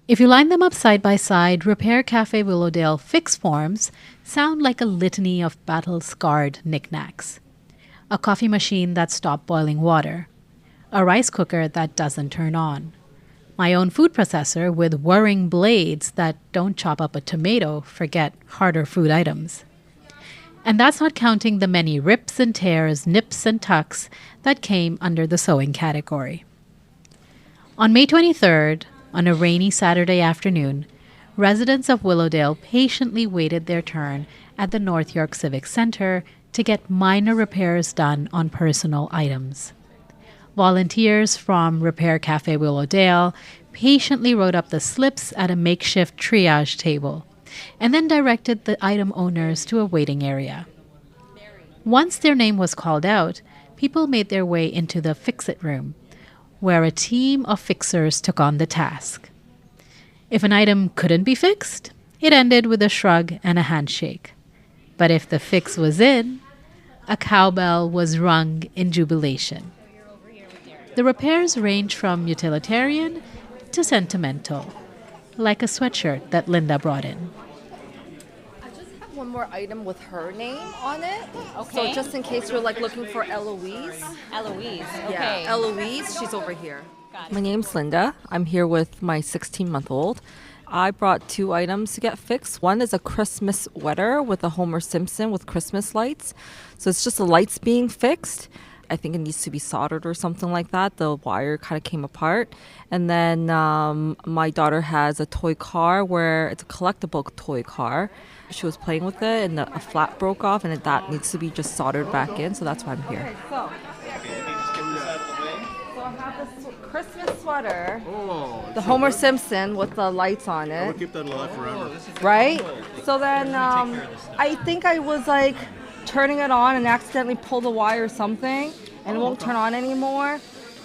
If you line them up side by side, Repair Cafe Willowdale fix forms sound like a litany of battle-scarred knickknacks. A coffee machine that stopped boiling water. A rice cooker that doesn't turn on. My own food processor with whirring blades that don't chop up a tomato, forget harder food items. And that's not counting the many rips and tears, nips and tucks that came under the sewing category. On May 23rd, on a rainy Saturday afternoon, residents of Willowdale patiently waited their turn at the North York Civic Center to get minor repairs done on personal items. Volunteers from Repair Cafe Willowdale patiently wrote up the slips at a makeshift triage table and then directed the item owners to a waiting area. Once their name was called out, people made their way into the fix-it room, where a team of fixers took on the task. If an item couldn't be fixed, it ended with a shrug and a handshake. But if the fix was in, a cowbell was rung in jubilation. The repairs range from utilitarian to sentimental, like a sweatshirt that Linda brought in. I just have one more item with her name on it. Okay. So just in case you're like looking for Eloise. Eloise. Okay. Yeah, Eloise, she's over here. Got it. My name's Linda. I'm here with my 16-month-old. I brought 2 items to get fixed. One is a Christmas sweater with a Homer Simpson with Christmas lights. So it's just the lights being fixed. I think it needs to be soldered or something like that. The wire kind of came apart. And then my daughter has a toy car where it's a collectible toy car. She was playing with it and a flap broke off and that needs to be just soldered back in. So that's why I'm here. So I have this Christmas sweater, the Homer Simpson with the lights on it. We'll keep that alive forever. Right? So then I think I was like turning it on and accidentally pulled the wire or something and it won't turn on anymore.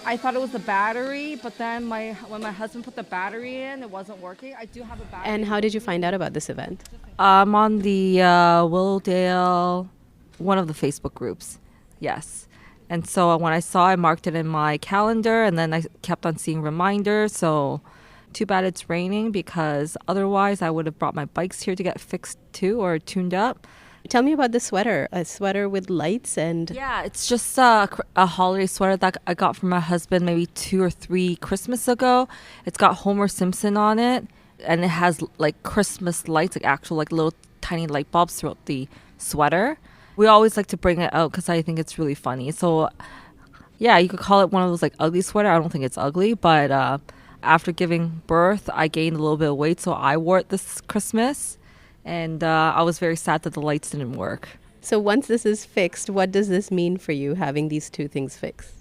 I thought it was the battery, but then when my husband put the battery in, it wasn't working. I do have a battery. And how did you find out about this event? I'm on the Willowdale, one of the Facebook groups. Yes. And so when I saw it, I marked it in my calendar and then I kept on seeing reminders. So too bad it's raining because otherwise I would have brought my bikes here to get fixed too or tuned up. Tell me about the sweater, a sweater with lights and... Yeah, it's just a holiday sweater that I got from my husband maybe 2 or 3 Christmas ago. It's got Homer Simpson on it and it has like Christmas lights, like actual like little tiny light bulbs throughout the sweater. We always like to bring it out because I think it's really funny. So yeah, you could call it one of those like ugly sweater. I don't think it's ugly, but after giving birth, I gained a little bit of weight, so I wore it this Christmas. And I was very sad that the lights didn't work. So once this is fixed, what does this mean for you, having these 2 things fixed?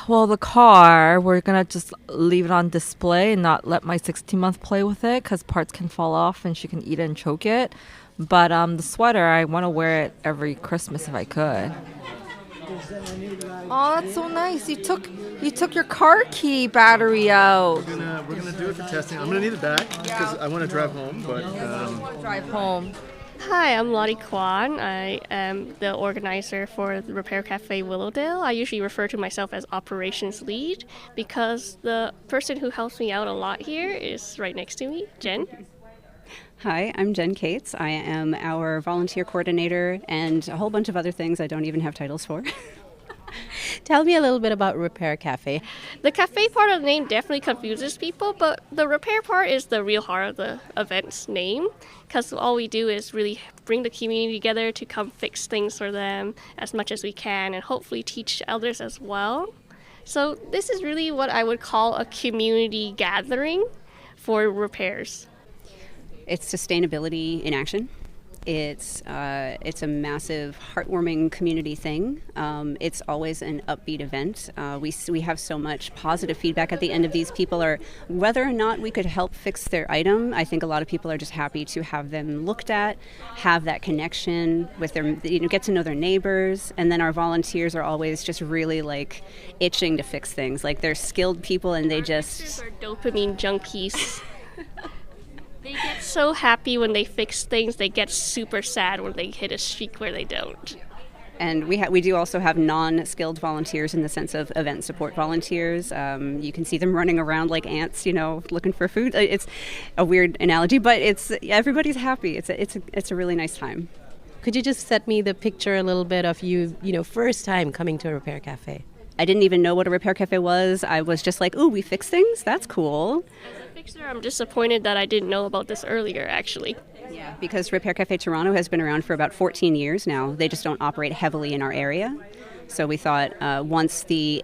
Well, the car, we're going to just leave it on display and not let my 16-month play with it because parts can fall off and she can eat it and choke it. But the sweater, I want to wear it every Christmas if I could. Oh, that's so nice. You took your car key battery out. We're gonna do it for testing. I'm gonna need it back because I want to drive home. But drive home. Hi, I'm Lottie Kwan. I am the organizer for the Repair Cafe Willowdale. I usually refer to myself as operations lead because the person who helps me out a lot here is right next to me, Jen. Hi, I'm Jen Cates. I am our volunteer coordinator and a whole bunch of other things I don't even have titles for. Tell me a little bit about Repair Cafe. The cafe part of the name definitely confuses people, but the repair part is the real heart of the event's name because all we do is really bring the community together to come fix things for them as much as we can and hopefully teach others as well. So this is really what I would call a community gathering for repairs. It's sustainability in action. It's a massive, heartwarming community thing. It's always an upbeat event. We have so much positive feedback at the end of these. People are, whether or not we could help fix their item, I think a lot of people are just happy to have them looked at, have that connection with their, get to know their neighbors. And then our volunteers are always just really like itching to fix things. Like they're skilled people and they just... Our dopamine junkies. They get so happy when they fix things. They get super sad when they hit a streak where they don't. And we do also have non-skilled volunteers in the sense of event support volunteers. You can see them running around like ants, looking for food. It's a weird analogy, but everybody's happy. It's a really nice time. Could you just set me the picture a little bit of you, first time coming to a repair cafe? I didn't even know what a repair cafe was. I was just like, ooh, we fix things? That's cool. As a fixer, I'm disappointed that I didn't know about this earlier, actually. Yeah, because Repair Cafe Toronto has been around for about 14 years now. They just don't operate heavily in our area. So we thought once the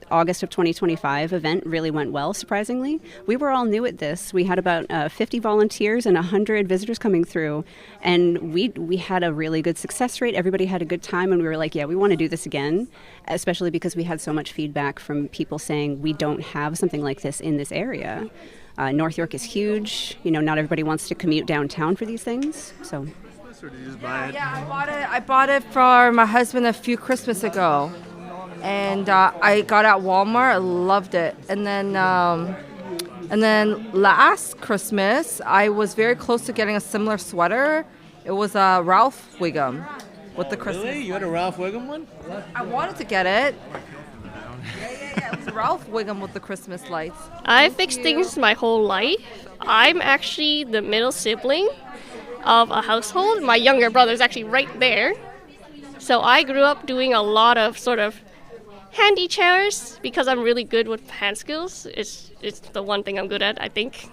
August of 2025 event really went well, surprisingly, we were all new at this. We had about 50 volunteers and 100 visitors coming through. And we had a really good success rate. Everybody had a good time. And we were like, yeah, we want to do this again, especially because we had so much feedback from people saying we don't have something like this in this area. North York is huge. Not everybody wants to commute downtown for these things. So, Or did you just buy it? Yeah, I bought it for my husband a few Christmas ago, and I got it at Walmart. I loved it, and then last Christmas I was very close to getting a similar sweater. It was a Ralph Wiggum with the Christmas. Really? You had a Ralph Wiggum one? I wanted to get it. Yeah. It was Ralph Wiggum with the Christmas lights. I fixed things my whole life. I'm actually the middle sibling of a household. My younger brother's actually right there. So I grew up doing a lot of sort of handy chores because I'm really good with hand skills. It's the one thing I'm good at, I think.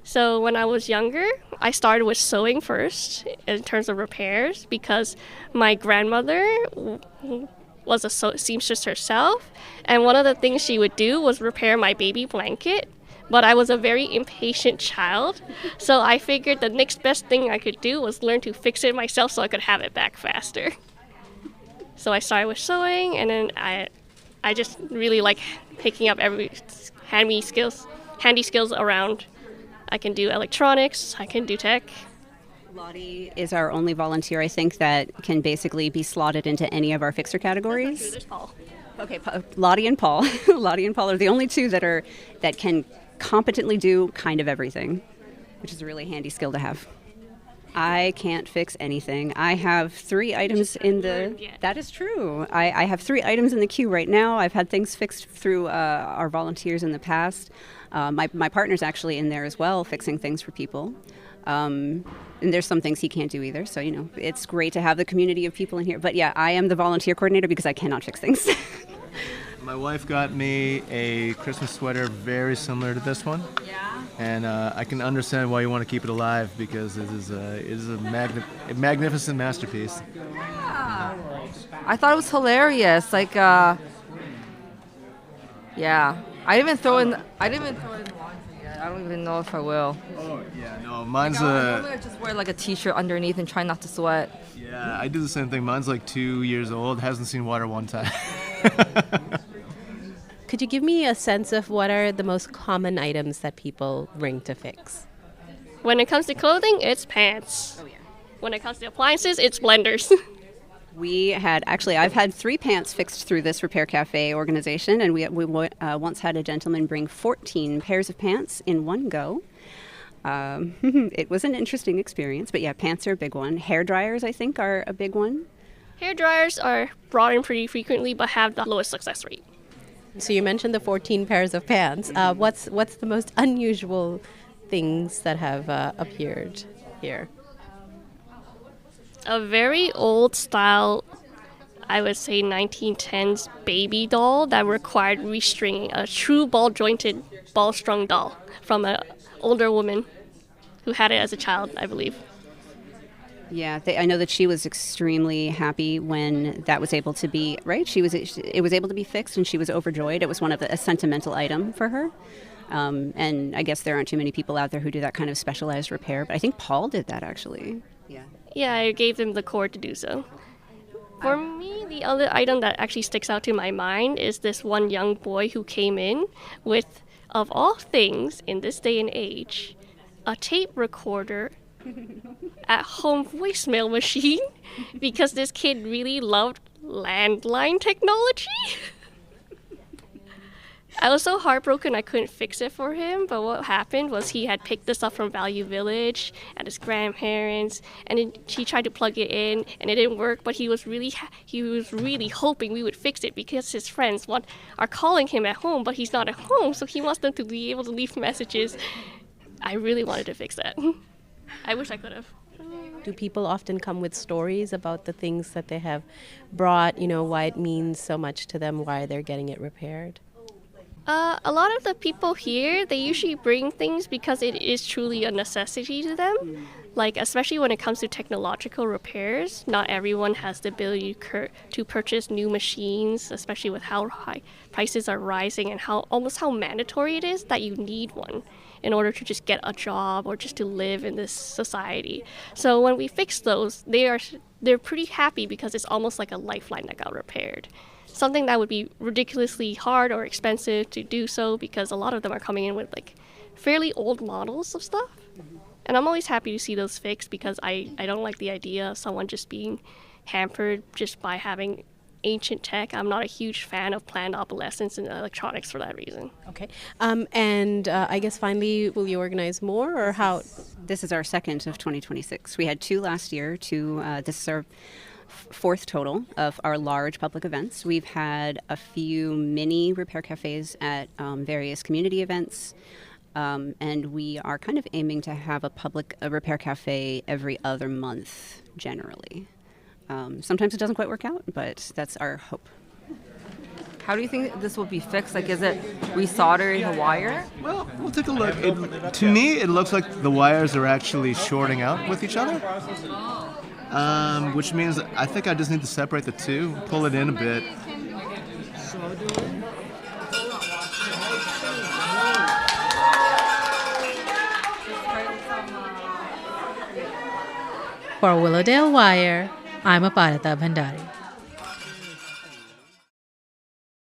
So when I was younger, I started with sewing first in terms of repairs because my grandmother was a seamstress herself, and one of the things she would do was repair my baby blanket. But I was a very impatient child, so I figured the next best thing I could do was learn to fix it myself so I could have it back faster. So I started with sewing, and then I just really like picking up every handy skills around. I can do electronics, I can do tech. Lottie is our only volunteer, I think, that can basically be slotted into any of our fixer categories. That's not true, there's Paul. Okay, Lottie and Paul. Lottie and Paul are the only two that can competently do kind of everything, which is a really handy skill to have. I can't fix anything. I have 3 items in the... That is true. I have 3 items in the queue right now. I've had things fixed through our volunteers in the past. My partner's actually in there as well, fixing things for people. And there's some things he can't do either. So, it's great to have the community of people in here. But yeah, I am the volunteer coordinator because I cannot fix things. My wife got me a Christmas sweater very similar to this one. Yeah. And I can understand why you want to keep it alive because it is a magnificent masterpiece. Yeah. I thought it was hilarious. Like, yeah. I didn't even throw in laundry yet. I don't even know if I will. Oh yeah, no, mine's I just wear like a t-shirt underneath and try not to sweat. Yeah, I do the same thing. Mine's like 2 years old, hasn't seen water one time. Could you give me a sense of what are the most common items that people bring to fix? When it comes to clothing, it's pants. Oh, yeah. When it comes to appliances, it's blenders. I've had 3 pants fixed through this Repair Cafe organization, and we once had a gentleman bring 14 pairs of pants in one go. It was an interesting experience, but yeah, pants are a big one. Hair dryers, I think, are a big one. Hair dryers are brought in pretty frequently but have the lowest success rate. So you mentioned the 14 pairs of pants. What's the most unusual things that have appeared here? A very old style, I would say 1910s baby doll that required restringing, a true ball-jointed, ball-strung doll from an older woman who had it as a child, I believe. Yeah, I know that she was extremely happy when that was able to be, right? It was able to be fixed and she was overjoyed. It was a sentimental item for her. And I guess there aren't too many people out there who do that kind of specialized repair, but I think Paul did that actually. Yeah. Yeah, I gave them the cord to do so. For me, the other item that actually sticks out to my mind is this one young boy who came in with, of all things in this day and age, a tape recorder at home voicemail machine because this kid really loved landline technology. I was so heartbroken I couldn't fix it for him, but what happened was he had picked this up from Value Village at his grandparents, and then he tried to plug it in, and it didn't work, but he was really hoping we would fix it because his friends are calling him at home, but he's not at home, so he wants them to be able to leave messages. I really wanted to fix that. I wish I could have. Do people often come with stories about the things that they have brought, why it means so much to them, why they're getting it repaired? A lot of the people here, they usually bring things because it is truly a necessity to them. Like, especially when it comes to technological repairs, not everyone has the ability to purchase new machines, especially with how high prices are rising and how mandatory it is that you need one in order to just get a job or just to live in this society. So when we fix those, they're pretty happy because it's almost like a lifeline that got repaired. Something that would be ridiculously hard or expensive to do so because a lot of them are coming in with like fairly old models of stuff. And I'm always happy to see those fixed because I don't like the idea of someone just being hampered just by having ancient tech. I'm not a huge fan of planned obsolescence in electronics for that reason. Okay. And I guess finally, will you organize more or how? This is our second of 2026. We had 2 last year. This is our fourth total of our large public events. We've had a few mini repair cafes at various community events. And we are kind of aiming to have a repair cafe every other month generally. Sometimes it doesn't quite work out, but that's our hope. How do you think this will be fixed? Like, is it resoldering the wire? Well, we'll take a look. To me, it looks like the wires are actually shorting out with each other, which means I think I just need to separate the two, pull it in a bit. For Willowdale Wire, I'm Aparita Bhandari.